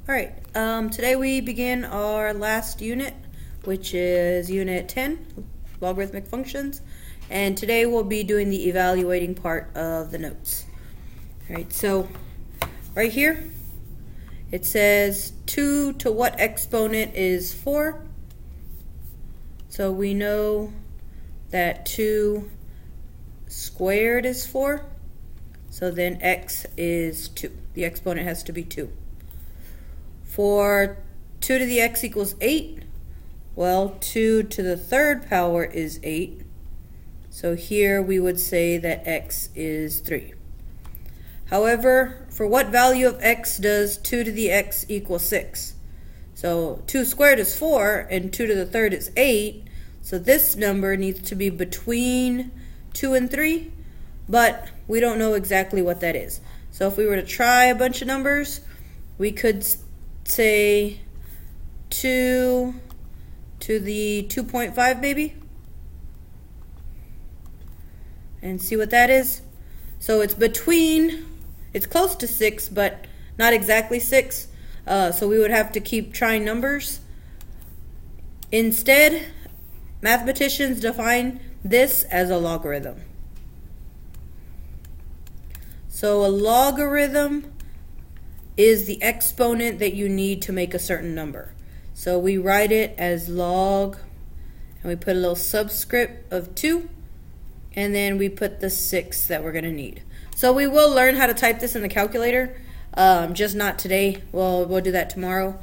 Alright, today we begin our last unit, which is Unit 10, Logarithmic Functions, and today we'll be doing the evaluating part of the notes. Alright, so right here, it says 2 to what exponent is 4? So we know that 2 squared is 4, so then x is 2. The exponent has to be 2. For 2 to the x equals 8, well, 2 to the third power is 8. So here we would say that x is 3. However, for what value of x does 2 to the x equal 6? So 2 squared is 4, and 2 to the third is 8. So this number needs to be between 2 and 3, but we don't know exactly what that is. So if we were to try a bunch of numbers, we could say 2 to the 2.5 maybe, and see what that is. So it's between, it's close to 6, but not exactly 6. So we would have to keep trying numbers. Instead, mathematicians define this as a logarithm. So a logarithm is the exponent that you need to make a certain number. So we write it as log, and we put a little subscript of 2, and then we put the 6 that we're going to need. So we will learn how to type this in the calculator, just not today. We'll do that tomorrow.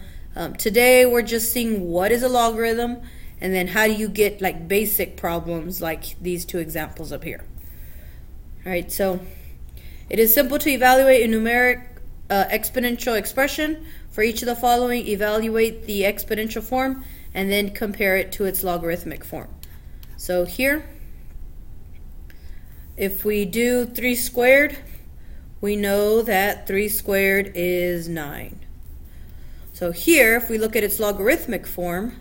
Today we're just seeing what is a logarithm, and then how do you get like basic problems like these two examples up here. Alright, so it is simple to evaluate a numeric exponential expression. For each of the following, evaluate the exponential form and then compare it to its logarithmic form. So here, if we do 3 squared, we know that 3 squared is 9. So here, if we look at its logarithmic form,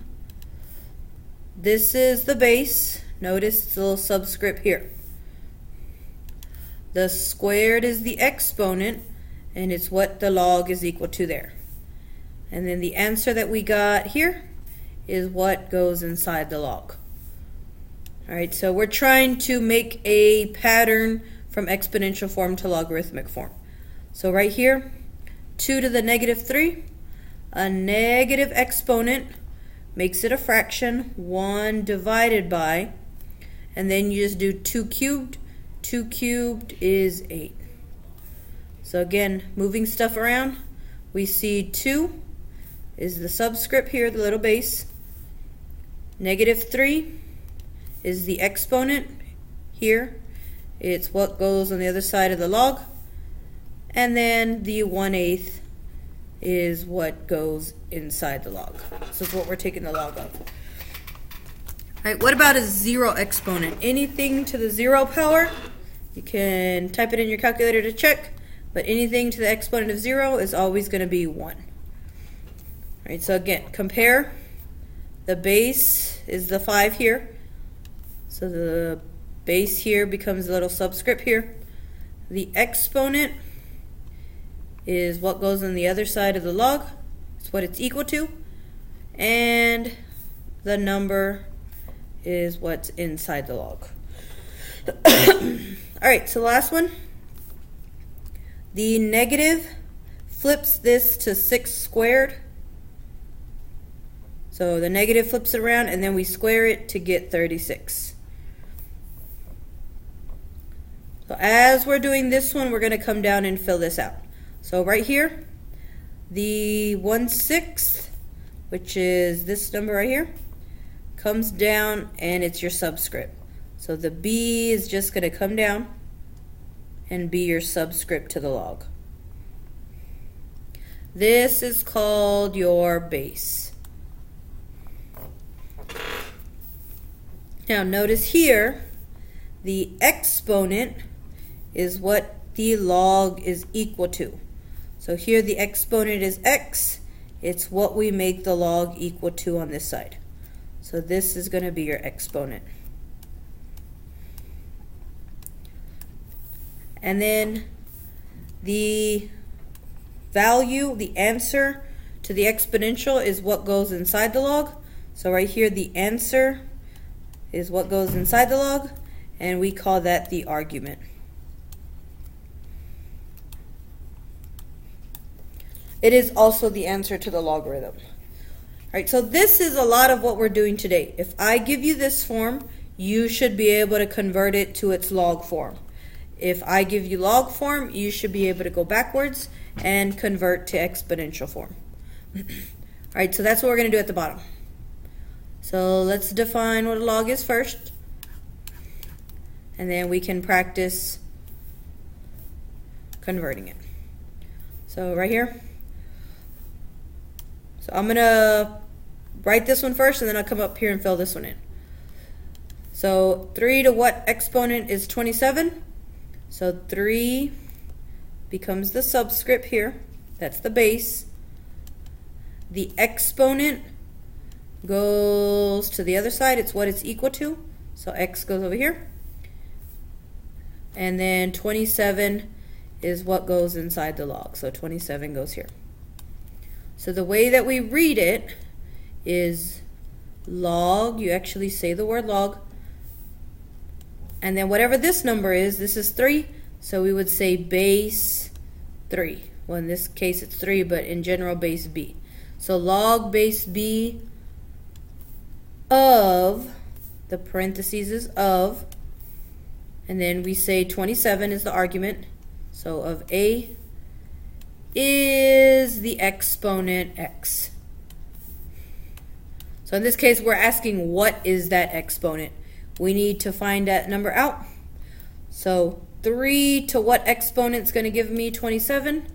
this is the base. Notice it's a little subscript here. The squared is the exponent, and it's what the log is equal to there. And then the answer that we got here is what goes inside the log. Alright, so we're trying to make a pattern from exponential form to logarithmic form. So right here, 2 to the negative 3, a negative exponent makes it a fraction, 1 divided by, and then you just do 2 cubed. 2 cubed is 8. So again, moving stuff around, we see 2 is the subscript here, the little base. Negative 3 is the exponent here. It's what goes on the other side of the log. And then the 1/8 is what goes inside the log. So it's what we're taking the log of. Alright, what about a 0 exponent? Anything to the 0 power, you can type it in your calculator to check. But anything to the exponent of 0 is always going to be 1. Alright, so again, compare. The base is the 5 here. So the base here becomes a little subscript here. The exponent is what goes on the other side of the log. It's what it's equal to. And the number is what's inside the log. Alright, so the last one. The negative flips this to 6 squared. So the negative flips it around, and then we square it to get 36. So as we're doing this one, we're going to come down and fill this out. So right here, the 1/6, which is this number right here, comes down, and it's your subscript. So the b is just going to come down and be your subscript to the log. This is called your base. Now notice here, the exponent is what the log is equal to. So here the exponent is x. It's what we make the log equal to on this side. So this is going to be your exponent. And then the value, the answer to the exponential is what goes inside the log. So right here, the answer is what goes inside the log, and we call that the argument. It is also the answer to the logarithm. All right, so this is a lot of what we're doing today. If I give you this form, you should be able to convert it to its log form. If I give you log form, you should be able to go backwards and convert to exponential form. All right, so that's what we're going to do at the bottom. So let's define what a log is first, and then we can practice converting it. So right here, so I'm going to write this one first, and then I'll come up here and fill this one in. So 3 to what exponent is 27? So 3 becomes the subscript here. That's the base. The exponent goes to the other side. It's what it's equal to. So x goes over here. And then 27 is what goes inside the log. So 27 goes here. So the way that we read it is log. You actually say the word log. And then whatever this number is, this is 3. So we would say base 3. Well, in this case it's 3, but in general base b. So log base b of, the parentheses is of, and then we say 27 is the argument. So of a is the exponent x. So in this case, we're asking what is that exponent. We need to find that number out. So 3 to what exponent is going to give me 27?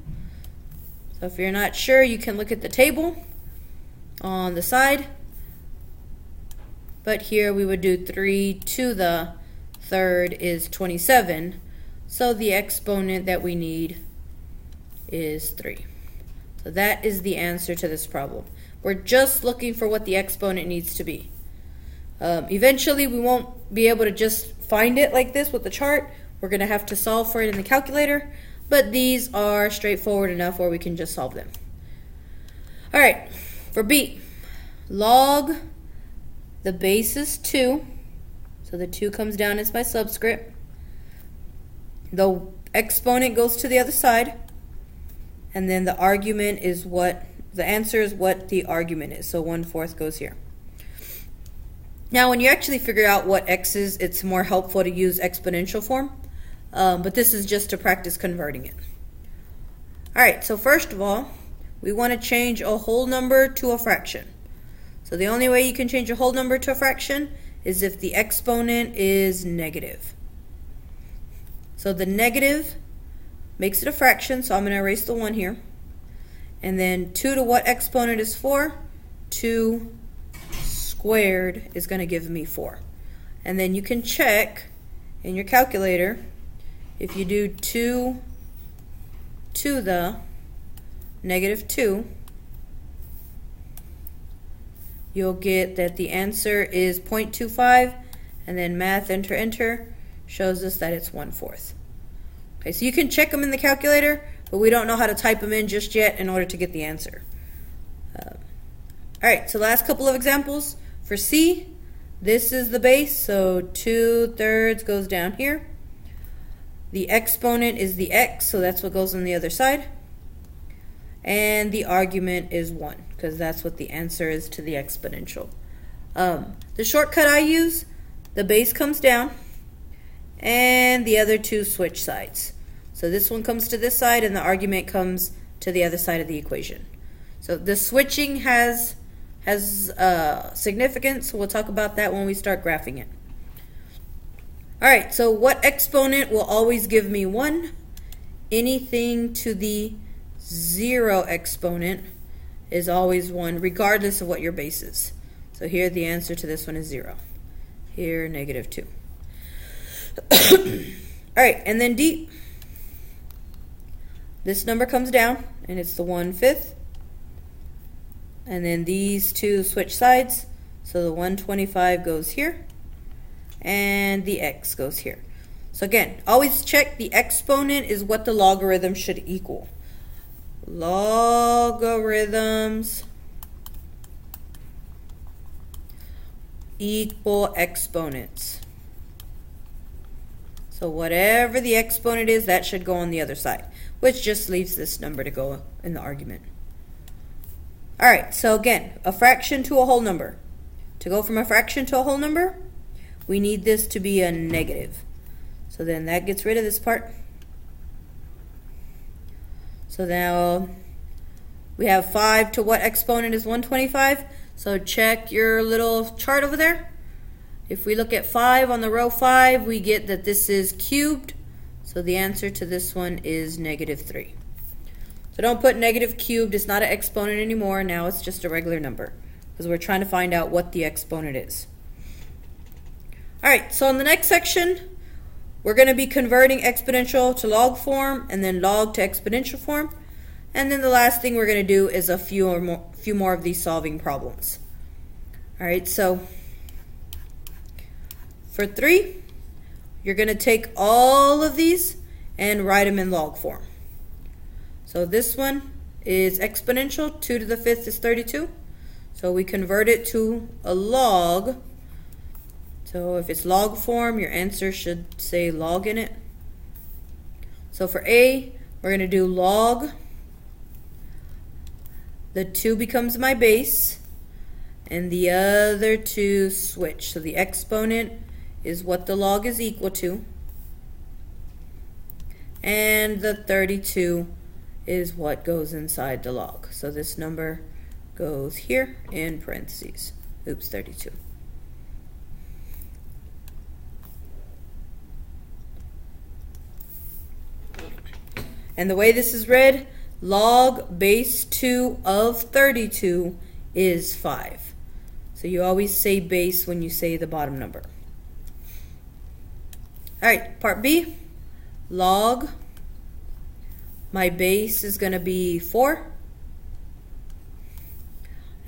So if you're not sure, you can look at the table on the side. But here we would do 3 to the third is 27. So the exponent that we need is 3. So that is the answer to this problem. We're just looking for what the exponent needs to be. Eventually we won't be able to just find it like this with the chart. We're going to have to solve for it in the calculator, but these are straightforward enough where we can just solve them. Alright, for B, log, the base is 2, so the 2 comes down as my subscript. The exponent goes to the other side, and then the argument is what, the answer is what the argument is, so 1/4 goes here. Now when you actually figure out what x is, it's more helpful to use exponential form, but this is just to practice converting it. Alright, so first of all, we want to change a whole number to a fraction. So the only way you can change a whole number to a fraction is if the exponent is negative. So the negative makes it a fraction, so I'm going to erase the 1 here. And then 2 to what exponent is 4? 2 squared is going to give me 4. And then you can check in your calculator, if you do 2 to the -2, you'll get that the answer is 0.25, and then math, enter, shows us that it's 1/4. Okay, so you can check them in the calculator, but we don't know how to type them in just yet in order to get the answer. Alright, so last couple of examples. For C, this is the base, so 2/3 goes down here. The exponent is the x, so that's what goes on the other side. And the argument is 1, because that's what the answer is to the exponential. The shortcut I use, the base comes down, and the other two switch sides. So this one comes to this side, and the argument comes to the other side of the equation. So the switching has significance, so we'll talk about that when we start graphing it. Alright, so what exponent will always give me 1? Anything to the 0 exponent is always 1, regardless of what your base is. So here the answer to this one is 0. Here, -2. Alright, and then D. This number comes down, and it's the 1/5. And then these two switch sides, so the 125 goes here, and the x goes here. So again, always check the exponent is what the logarithm should equal. logarithms equal exponents. So whatever the exponent is, that should go on the other side, which just leaves this number to go in the argument. All right, so again, a fraction to a whole number. To go from a fraction to a whole number, we need this to be a negative. So then that gets rid of this part. So now we have 5 to what exponent is 125? So check your little chart over there. If we look at 5 on the row 5, we get that this is cubed. So the answer to this one is -3. So don't put negative cubed. It's not an exponent anymore. Now it's just a regular number because we're trying to find out what the exponent is. All right, so in the next section, we're going to be converting exponential to log form and then log to exponential form. And then the last thing we're going to do is a few more of these solving problems. All right, so for 3, you're going to take all of these and write them in log form. So this one is exponential. 2 to the 5th is 32. So we convert it to a log. So if it's log form, your answer should say log in it. So for A, we're going to do log. The 2 becomes my base, and the other 2 switch. So the exponent is what the log is equal to, and the 32 is what goes inside the log. So this number goes here in parentheses. Oops, 32. And the way this is read, log base 2 of 32 is 5. So you always say base when you say the bottom number. All right, part B, log. My base is going to be 4.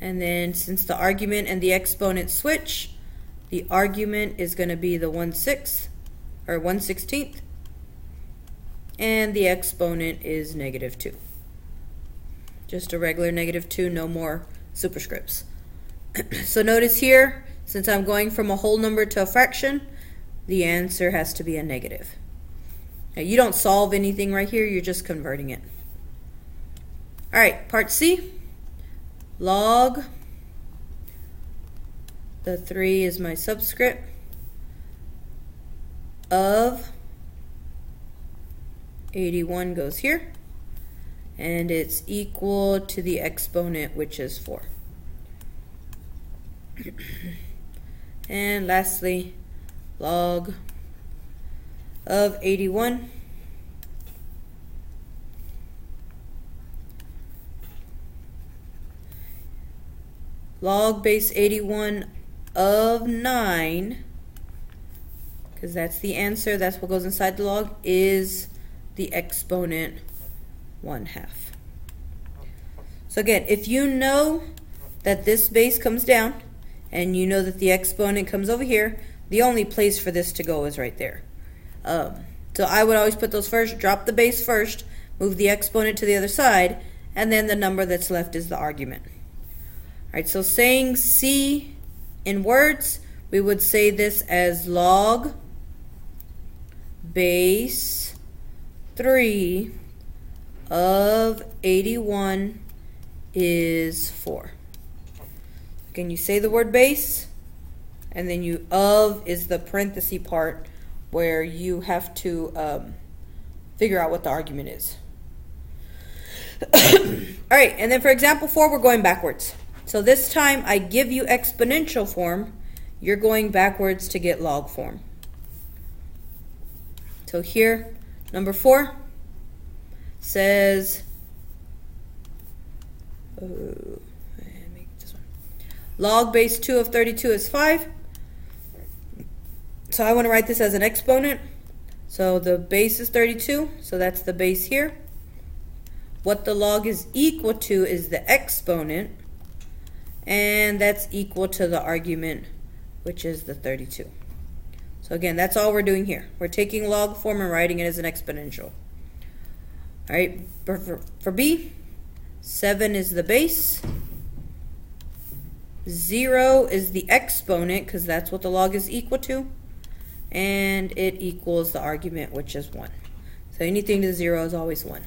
And then since the argument and the exponent switch, the argument is going to be the 1/6 or 1/16. And the exponent is -2. Just a regular -2, no more superscripts. So notice here, since I'm going from a whole number to a fraction, the answer has to be a negative. Now, you don't solve anything right here, you're just converting it. All right, part C, log. The 3 is my subscript of 81 goes here, and it's equal to the exponent, which is 4. And lastly, log of 81 log base 81 of 9, because that's the answer, that's what goes inside the log, is the exponent 1/2. So again, if you know that this base comes down and you know that the exponent comes over here, the only place for this to go is right there. So I would always put those first, drop the base first, move the exponent to the other side, and then the number that's left is the argument. All right, so saying C in words, we would say this as log base 3 of 81 is 4. Again, you say the word base, and then you of is the parenthesis part where you have to figure out what the argument is. All right, and then for example 4, we're going backwards. So this time I give you exponential form, you're going backwards to get log form. So here, number 4 says, log base 2 of 32 is 5. So I want to write this as an exponent. So the base is 32, so that's the base here. What the log is equal to is the exponent, and that's equal to the argument, which is the 32. So again, that's all we're doing here. We're taking log form and writing it as an exponential. All right, for B, 7 is the base, 0 is the exponent, because that's what the log is equal to, and it equals the argument, which is 1. So anything to the 0 is always 1.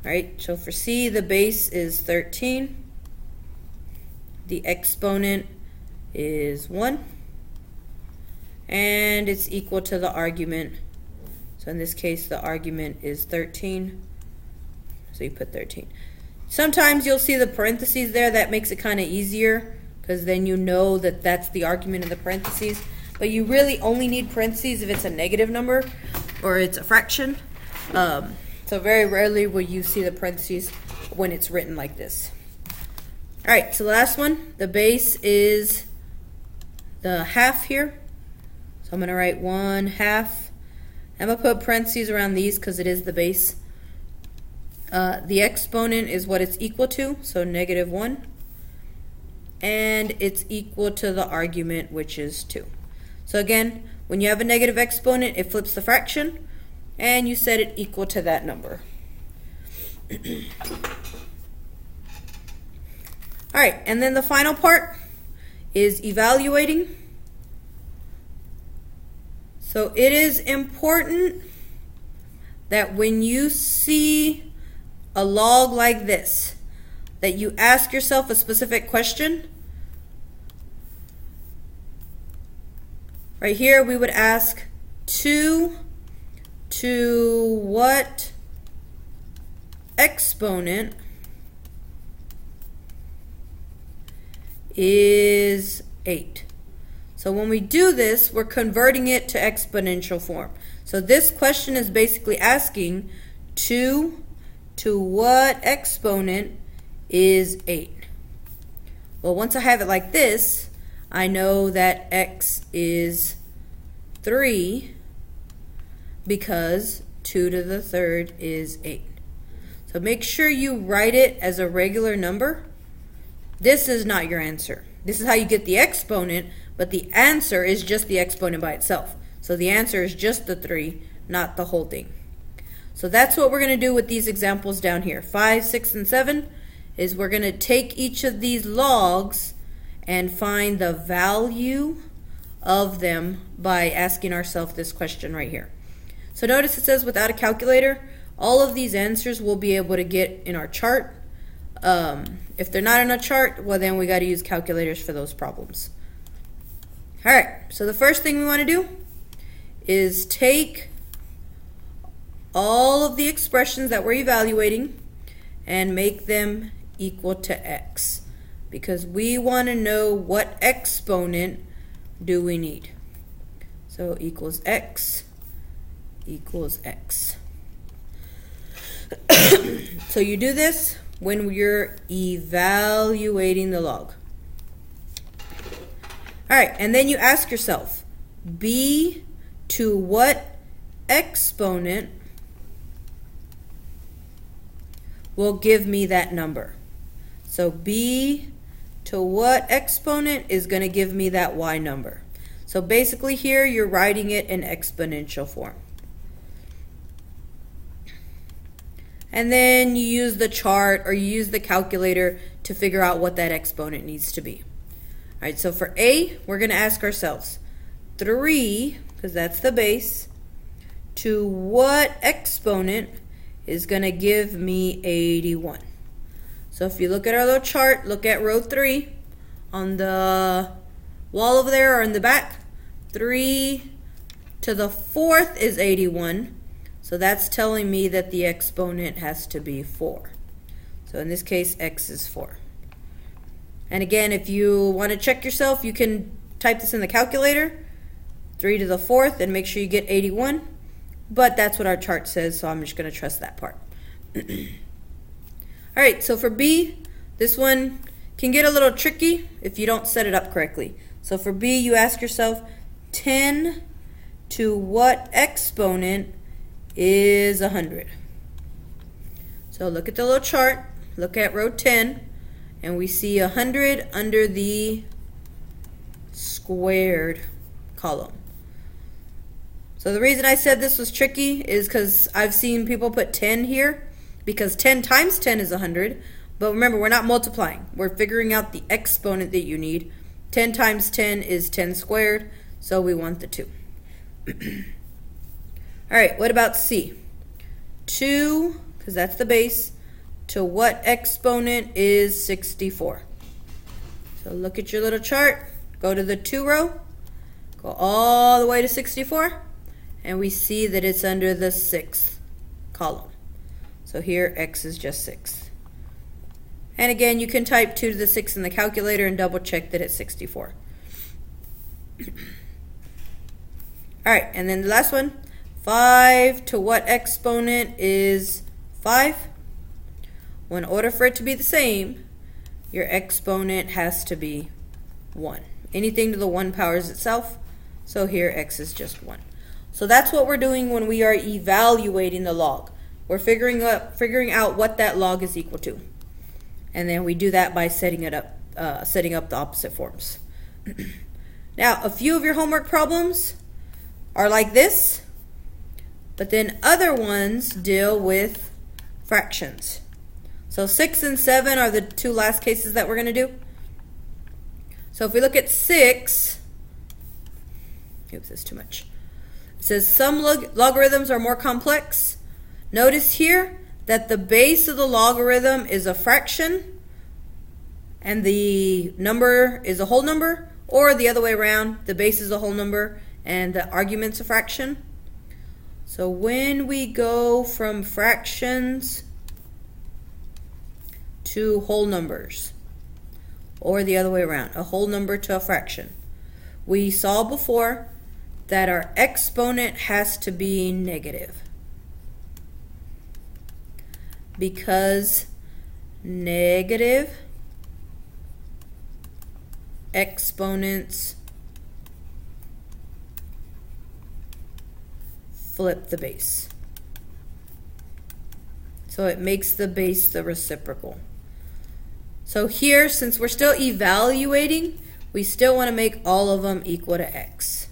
Alright, so for C, the base is 13. The exponent is 1. And it's equal to the argument. So in this case, the argument is 13. So you put 13. Sometimes you'll see the parentheses there. That makes it kind of easier, because then you know that that's the argument in the parentheses. But you really only need parentheses if it's a negative number or it's a fraction. So very rarely will you see the parentheses when it's written like this. Alright, so the last one, the base is the half here. So I'm going to write 1/2. I'm going to put parentheses around these because it is the base. The exponent is what it's equal to, so -1. And it's equal to the argument, which is 2. So again, when you have a negative exponent, it flips the fraction, and you set it equal to that number. Alright, and then the final part is evaluating. So it is important that when you see a log like this, that you ask yourself a specific question. Right here we would ask 2 to what exponent is 8? So when we do this, we're converting it to exponential form. So this question is basically asking 2 to what exponent is 8? Well, once I have it like this, I know that x is 3 because 2 to the third is 8. So make sure you write it as a regular number. This is not your answer. This is how you get the exponent, but the answer is just the exponent by itself. So the answer is just the 3, not the whole thing. So that's what we're going to do with these examples down here. 5, 6, and 7 is we're going to take each of these logs and find the value of them by asking ourselves this question right here. So notice it says without a calculator, all of these answers we'll be able to get in our chart. If they're not in a chart, well then we got to use calculators for those problems. Alright, so the first thing we want to do is take all of the expressions that we're evaluating and make them equal to x, because we want to know what exponent do we need. So equals x equals x. So you do this when you're evaluating the log. Alright, and then you ask yourself, b to what exponent will give me that number? So b to what exponent is going to give me that y number? So basically here you're writing it in exponential form. And then you use the chart or you use the calculator to figure out what that exponent needs to be. Alright, so for A, we're going to ask ourselves 3, because that's the base, to what exponent is going to give me 81? So if you look at our little chart, look at row 3 on the wall over there or in the back. 3 to the 4th is 81. So that's telling me that the exponent has to be 4. So in this case, x is 4. And again, if you want to check yourself, you can type this in the calculator, 3 to the 4th, and make sure you get 81. But that's what our chart says, so I'm just going to trust that part. Alright, so for B, this one can get a little tricky if you don't set it up correctly. So for B, you ask yourself, 10 to what exponent is 100? So look at the little chart, look at row 10, and we see 100 under the squared column. So the reason I said this was tricky is because I've seen people put 10 here because 10 times 10 is 100. But remember, we're not multiplying. We're figuring out the exponent that you need. 10 times 10 is 10 squared, so we want the 2. All right, what about C? 2, because that's the base, to what exponent is 64? So look at your little chart, go to the 2 row, go all the way to 64, and we see that it's under the 6th column. So here x is just 6. And again, you can type 2 to the 6 in the calculator and double check that it's 64. All right, and then the last one, 5 to what exponent is 5? Well, in order for it to be the same, your exponent has to be 1. Anything to the 1 powers itself, so here x is just 1. So that's what we're doing when we are evaluating the log. We're figuring out what that log is equal to. And then we do that by setting up the opposite forms. Now, a few of your homework problems are like this, but then other ones deal with fractions. So 6 and 7 are the 2 last cases that we're going to do. So if we look at 6, oops, that's too much. It says some logarithms are more complex. Notice here that the base of the logarithm is a fraction and the number is a whole number, or the other way around, the base is a whole number and the argument's a fraction. So when we go from fractions to whole numbers, or the other way around, a whole number to a fraction, we saw before that our exponent has to be negative, because negative exponents flip the base. So it makes the base the reciprocal. So here, since we're still evaluating, we still want to make all of them equal to x.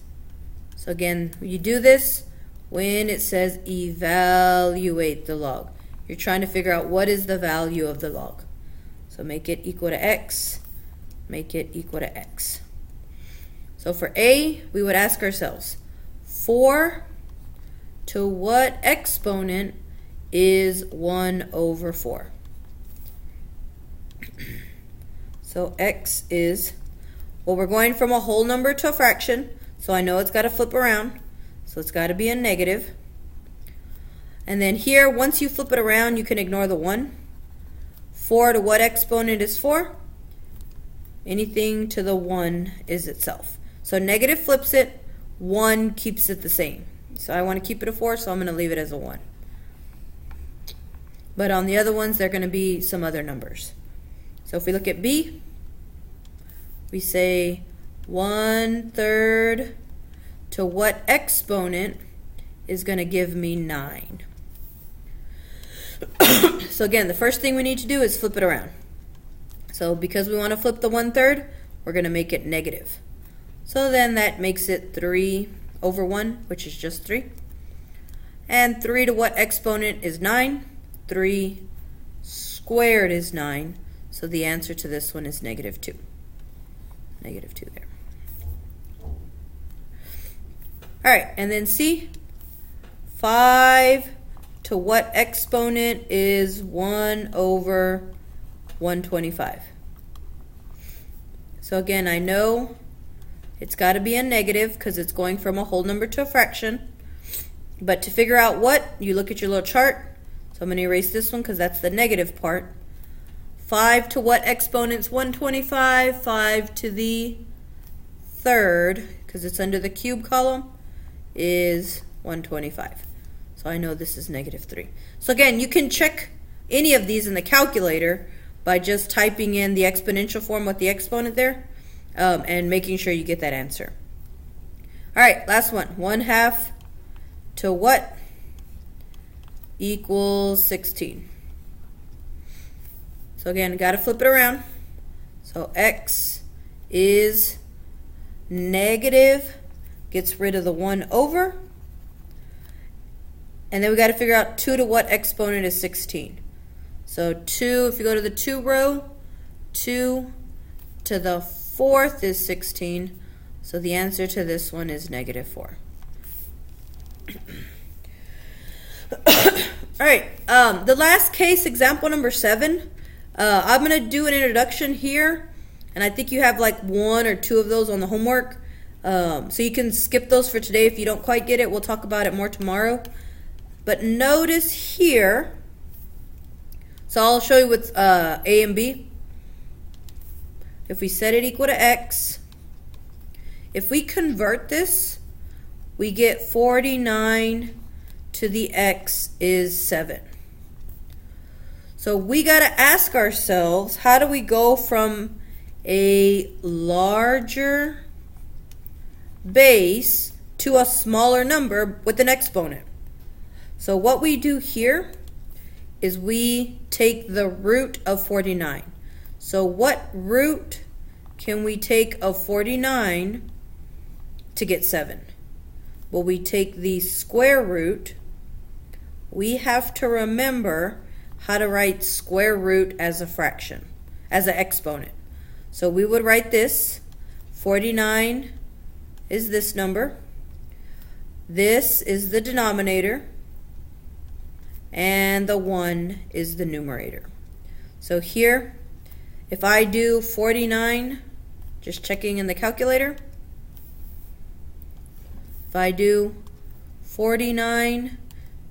So again, you do this when it says evaluate the log. You're trying to figure out what is the value of the log. So make it equal to x, make it equal to x. So for A, we would ask ourselves, 4 to what exponent is 1 over 4? So x is, well, we're going from a whole number to a fraction, so I know it's got to flip around, so it's got to be a negative. And then here, once you flip it around, you can ignore the 1. 4 to what exponent is 4? Anything to the 1 is itself. So negative flips it, 1 keeps it the same. So I want to keep it a 4, so I'm going to leave it as a 1. But on the other ones, they're going to be some other numbers. So if we look at B, we say 1/3 to what exponent is going to give me 9. So again, the first thing we need to do is flip it around. So because we want to flip the 1/3, we're going to make it negative. So then that makes it 3 over 1, which is just 3. And 3 to what exponent is 9? 3 squared is 9. So the answer to this one is -2. -2 there. All right, and then C, 5 to what exponent is 1 over 125? So again, I know it's got to be a negative because it's going from a whole number to a fraction. But to figure out what, you look at your little chart. So I'm going to erase this one because that's the negative part. 5 to what exponent's 125? 5 to the 3rd, because it's under the cube column, is 125. So I know this is -3. So again, you can check any of these in the calculator by just typing in the exponential form with the exponent there and making sure you get that answer. All right, last one. 1/2 to what equals 16? So again, got to flip it around. So x is negative, gets rid of the 1 over. And then we got to figure out 2 to what exponent is 16. So 2, if you go to the 2 row, 2 to the 4th is 16. So the answer to this one is -4. All right, the last case, example number 7. I'm going to do an introduction here, and I think you have like 1 or 2 of those on the homework. So you can skip those for today if you don't quite get it. We'll talk about it more tomorrow. But notice here, so I'll show you with A and B. If we set it equal to x, if we convert this, we get 49 to the x is 7. So we got to ask ourselves, how do we go from a larger base to a smaller number with an exponent? So what we do here is we take the root of 49. So what root can we take of 49 to get 7? Well, we take the square root. We have to remember how to write square root as a fraction, as an exponent. So we would write this, 49 is this number. This is the denominator. And the 1 is the numerator. So here, if I do 49, just checking in the calculator, if I do 49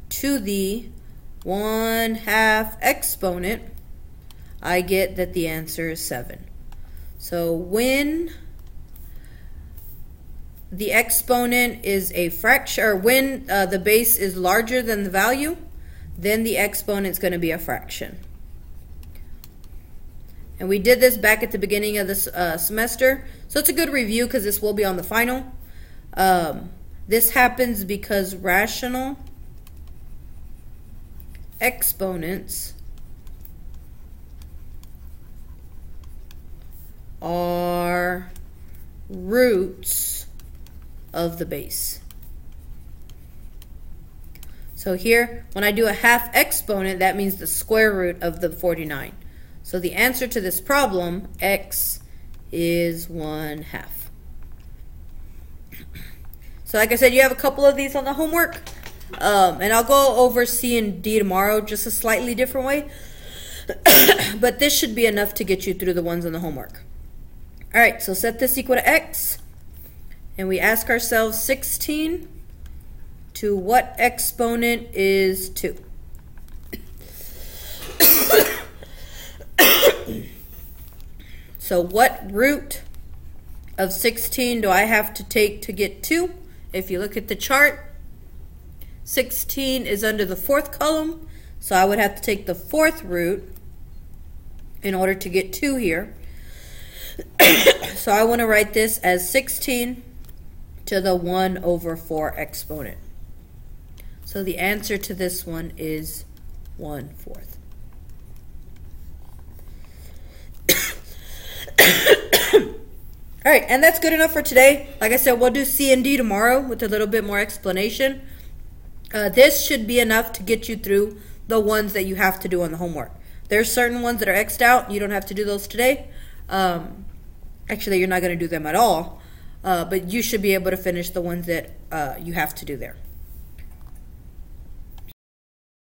to the 1/2 exponent, I get that the answer is 7. So when the exponent is a fraction, or when the base is larger than the value, then the exponent is going to be a fraction. And we did this back at the beginning of this semester, so it's a good review because this will be on the final. This happens because rational exponents are roots of the base. So here, when I do a 1/2 exponent, that means the square root of the 49. So the answer to this problem, x is 1/2. So like I said, you have a couple of these on the homework. And I'll go over C and D tomorrow, just a slightly different way. But this should be enough to get you through the ones on the homework. All right, so set this equal to x. And we ask ourselves 16 to what exponent is 2? So what root of 16 do I have to take to get 2? If you look at the chart, 16 is under the 4th column, so I would have to take the 4th root in order to get 2 here. So I want to write this as 16 to the 1/4 exponent. So the answer to this one is 1/4. All right, and that's good enough for today. Like I said, we'll do C and D tomorrow with a little bit more explanation. This should be enough to get you through the ones that you have to do on the homework. There's certain ones that are X'd out. You don't have to do those today. Actually, you're not going to do them at all. But you should be able to finish the ones that you have to do there.